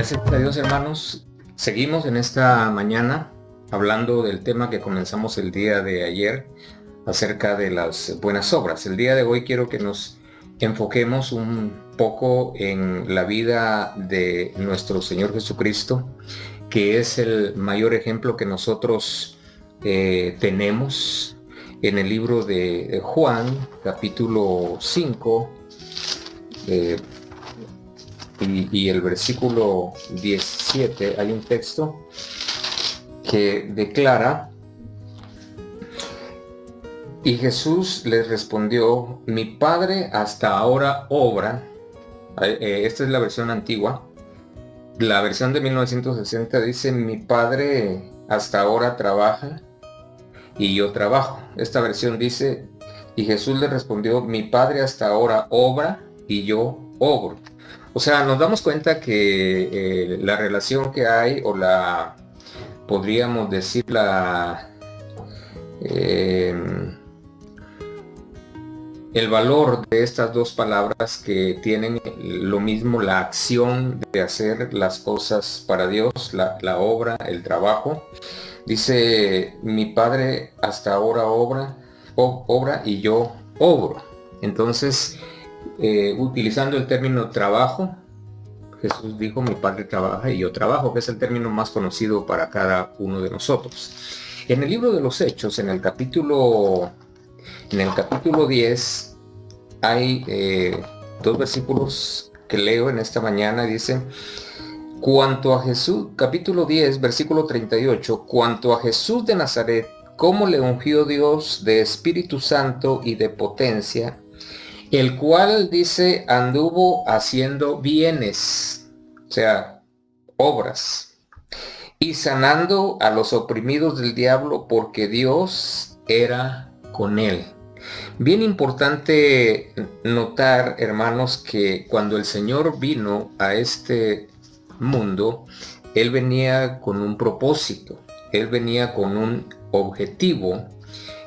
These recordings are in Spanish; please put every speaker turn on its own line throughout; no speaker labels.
Gracias a Dios, hermanos. Seguimos en esta mañana hablando del tema que comenzamos el día de ayer acerca de las buenas obras. El día de hoy quiero que nos enfoquemos un poco en la vida de nuestro Señor Jesucristo, que es el mayor ejemplo que nosotros tenemos en el libro de Juan, capítulo 5, y el versículo 17, hay un texto que declara: y Jesús les respondió, mi Padre hasta ahora obra. Esta es la versión antigua. La versión de 1960 dice, mi Padre hasta ahora trabaja y yo trabajo. Esta versión dice, y Jesús les respondió, mi Padre hasta ahora obra y yo obro. O sea, nos damos cuenta que la relación que hay, o podríamos decir el valor de estas dos palabras, que tienen lo mismo, la acción de hacer las cosas para Dios, la obra, el trabajo. Dice, mi Padre hasta ahora obra y yo obro. Entonces, utilizando el término trabajo, Jesús dijo, mi Padre trabaja y yo trabajo, que es el término más conocido para cada uno de nosotros. En el libro de los Hechos, en el capítulo 10, hay dos versículos que leo en esta mañana. Dice, cuanto a Jesús, capítulo 10, versículo 38, cuanto a Jesús de Nazaret, cómo le ungió Dios de Espíritu Santo y de potencia, el cual, dice, anduvo haciendo bienes, o sea, obras, y sanando a los oprimidos del diablo, porque Dios era con él. Bien importante notar, hermanos, que cuando el Señor vino a este mundo, Él venía con un propósito, Él venía con un objetivo.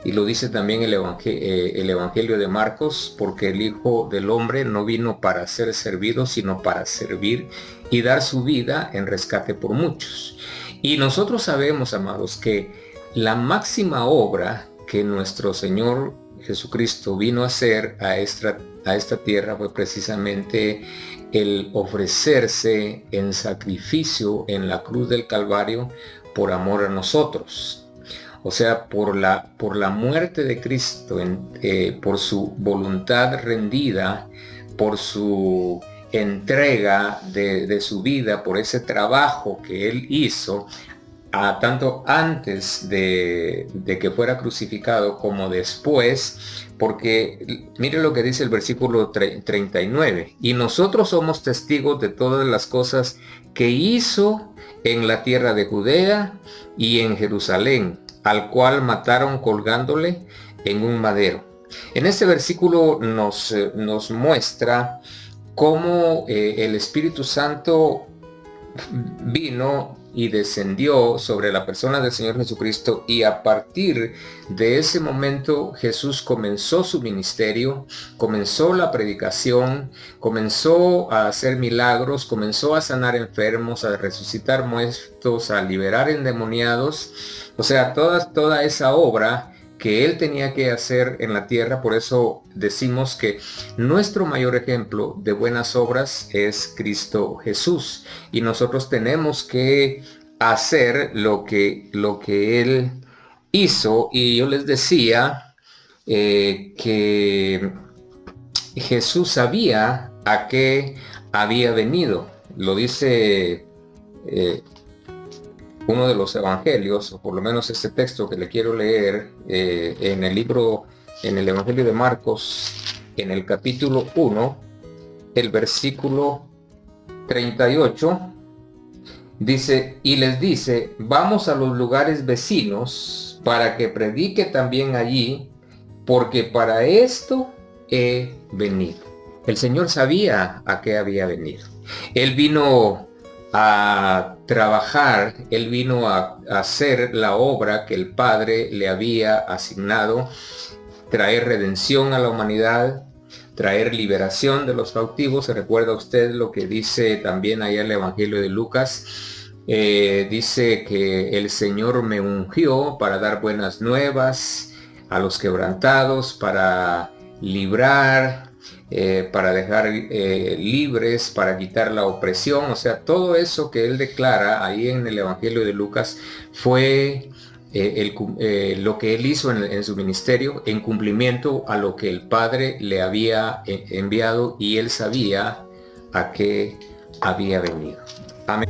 Y lo dice también el Evangelio de Marcos, porque el Hijo del Hombre no vino para ser servido, sino para servir y dar su vida en rescate por muchos. Y nosotros sabemos, amados, que la máxima obra que nuestro Señor Jesucristo vino a hacer a esta tierra fue precisamente el ofrecerse en sacrificio en la cruz del Calvario por amor a nosotros. O sea, por la muerte de Cristo, por su voluntad rendida, por su entrega de su vida, por ese trabajo que Él hizo, tanto antes de que fuera crucificado como después, porque mire lo que dice el versículo 39, y nosotros somos testigos de todas las cosas que hizo en la tierra de Judea y en Jerusalén, al cual mataron colgándole en un madero. En este versículo nos muestra cómo el Espíritu Santo vino y descendió sobre la persona del Señor Jesucristo, y a partir de ese momento Jesús comenzó su ministerio, comenzó la predicación, comenzó a hacer milagros, comenzó a sanar enfermos, a resucitar muertos, a liberar endemoniados. O sea, toda esa obra que Él tenía que hacer en la tierra. Por eso decimos que nuestro mayor ejemplo de buenas obras es Cristo Jesús, y nosotros tenemos que hacer lo que Él hizo. Y yo les decía que Jesús sabía a qué había venido. Lo dice uno de los evangelios, o por lo menos este texto que le quiero leer, en el Evangelio de Marcos, en el capítulo 1, el versículo 38, dice, y les dice, vamos a los lugares vecinos para que predique también allí, porque para esto he venido. El Señor sabía a qué había venido. Él vino a trabajar, Él vino a hacer la obra que el Padre le había asignado, traer redención a la humanidad, traer liberación de los cautivos. ¿Se recuerda usted lo que dice también allá el Evangelio de Lucas? Dice que el Señor me ungió para dar buenas nuevas a los quebrantados, para librar, para dejar libres, para quitar la opresión. O sea, todo eso que él declara ahí en el Evangelio de Lucas fue lo que él hizo en su ministerio en cumplimiento a lo que el Padre le había enviado, y él sabía a qué había venido. Amén.